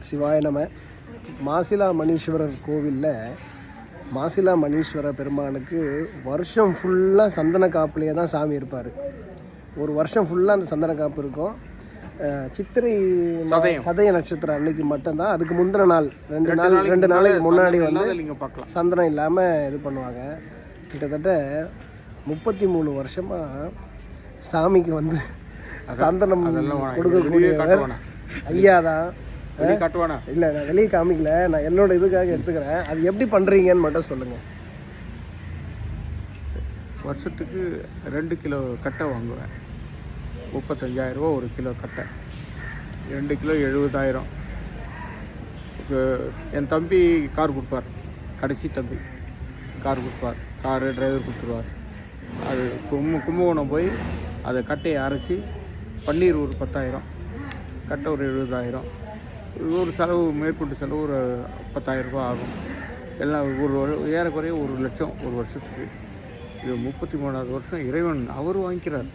சிவாய நம. மாசிலா மணீஸ்வரர் கோவிலில் மாசிலா மணீஸ்வர பெருமானுக்கு வருஷம் ஃபுல்லாக சந்தன காப்புலேயே தான் சாமி இருப்பார். ஒரு வருஷம் ஃபுல்லாக அந்த சந்தன காப்பு இருக்கும். சித்திரை சதய நட்சத்திரம் அன்னைக்கு மட்டும்தான், அதுக்கு முந்தின நாள் ரெண்டு நாளைக்கு முன்னாடி வந்து சந்தனம் இல்லாமல் இது பண்ணுவாங்க. கிட்டத்தட்ட 33 வருஷமாக சாமிக்கு வந்து சந்தனம் கொடுக்கக்கூடியவர் ஐயா தான். இல்லை, நான் வெளியே காமிக்கல, நான் என்னோட இதுக்காக எடுத்துக்கிறேன். அது எப்படி பண்ணுறீங்கன்னு மட்டும் சொல்லுங்கள். வருஷத்துக்கு 2 கிலோ கட்டை வாங்குவேன். 35,000 ரூபா ஒரு கிலோ கட்டை. 2 கிலோ 70,000. என் தம்பி கார் கொடுப்பார், கடைசி தம்பி கார் கொடுப்பார். காரு டிரைவர் கொடுத்துருவார். அது கும்பகோணம் போய் அதை கட்டையை அரைச்சி பன்னீர் ஒரு 10,000, கட்டை ஒரு 70,000, ஒரு செலவு மேற்கொண்டு செலவு ஒரு 10,000 ரூபா ஆகும். எல்லாம் ஏறக்குறைய 1 லட்சம் ஒரு வருஷத்துக்கு. இது 33வது வருஷம் இறைவன் அவர் வாங்கிக்கிறார்.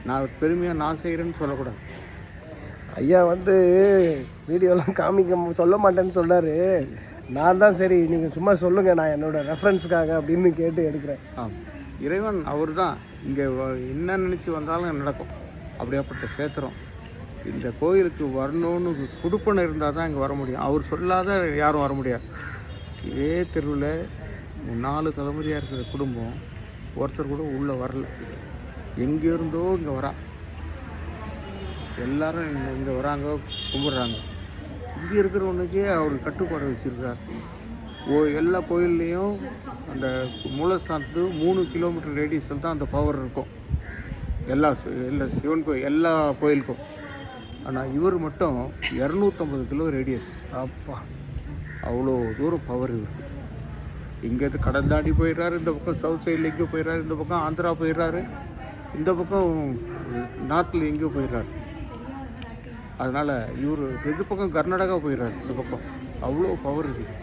நான் பெருமையாக நான் செய்கிறேன்னு சொல்லக்கூடாது. ஐயா வந்து வீடியோலாம் சொல்ல மாட்டேன்னு சொன்னார். நான் தான் சரி நீங்கள் சும்மா சொல்லுங்கள், நான் என்னோடய ரெஃபரன்ஸுக்காக அப்படின்னு கேட்டு எடுக்கிறேன். இறைவன் அவர் தான். இங்கே என்ன நினச்சி வந்தாலும் நடக்கும். அப்படியாப்பட்ட க்ஷேத்திரம். இந்த கோயிலுக்கு வரணும்னு கொடுப்பனை இருந்தால் தான் இங்கே வர முடியும். அவர் சொல்லாத யாரும் வர முடியாது. இதே தெருவில் 4 தலைமுறையாக இருக்கிற குடும்பம் ஒருத்தர் கூட உள்ளே வரல. எங்கே இருந்தோ இங்கே வரா. எல்லாரும் இங்கே வராங்க, கும்பிட்றாங்க. இங்கே இருக்கிறவனுக்கே அவர் கட்டுப்பாடு வச்சுருக்கார். எல்லா கோயில்லையும் அந்த மூலஸ்தானத்து 3 கிலோமீட்டர் ரேடியஸில் தான் அந்த பவர் இருக்கும். எல்லா சிவன் கோயில் எல்லா கோயிலுக்கும். ஆனால் இவர் மட்டும் 250 கிலோ ரேடியஸ். அப்பா, அவ்வளோ தூரம் பவர் இவருக்கு. இங்கேருந்து கடல் தாண்டி போயிடுறாரு, இந்த பக்கம் சவுத் சைடில் எங்கேயோ போயிடுறாரு, இந்த பக்கம் ஆந்திரா போயிடுறாரு, இந்த பக்கம் நார்த்தில் எங்கேயோ போயிடுறாரு. அதனால் இவர் இந்த பக்கம் கர்நாடகா போயிடுறாரு. இந்த பக்கம் அவ்வளோ பவர் இருக்குது.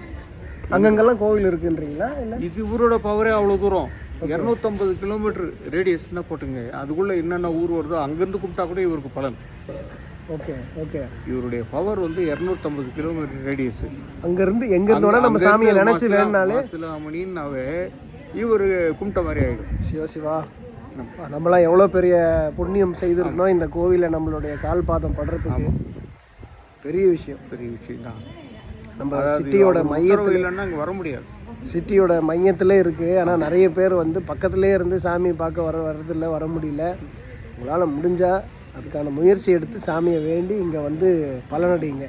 அங்கங்கெல்லாம் கோவில் இருக்குன்றீங்களா? இல்லை, இது இவரோட பவரே அவ்வளோ தூரம். 250 கிலோமீட்டர் ரேடியஸ் தான் போட்டுங்க. அதுக்குள்ளே என்னென்ன ஊர் வருதோ அங்கேருந்து கூப்பிட்டா கூட இவருக்கு பலன். ஓகே. இவருடைய பவர் வந்து 250 கிலோமீட்டர் ரேடியஸ். அங்கேருந்து எங்கேருந்து நம்ம சாமியை நினச்சி வேணுனாலே சிலாமணின்னாவே இவர் கும்பிட்ட மாதிரி ஆகிடும். சிவா நம்மளாம் எவ்வளோ பெரிய புண்ணியம் செய்திருக்கணும் இந்த கோவிலை நம்மளுடைய கால் பாதம் படுறதுக்கு. பெரிய விஷயம் தான். நம்ம சிட்டியோட மையத்தில் இல்லைன்னா அங்கே வர முடியாது. சிட்டியோட மையத்திலே இருக்குது. ஆனால் நிறைய பேர் வந்து பக்கத்துலேயே இருந்து சாமி பார்க்க வர்றதில்ல, வர முடியல. உங்களால் முடிஞ்சால் அதுக்கான முயற்சி எடுத்து சாமியை வேண்டி இங்கே வந்து பலனடைங்க.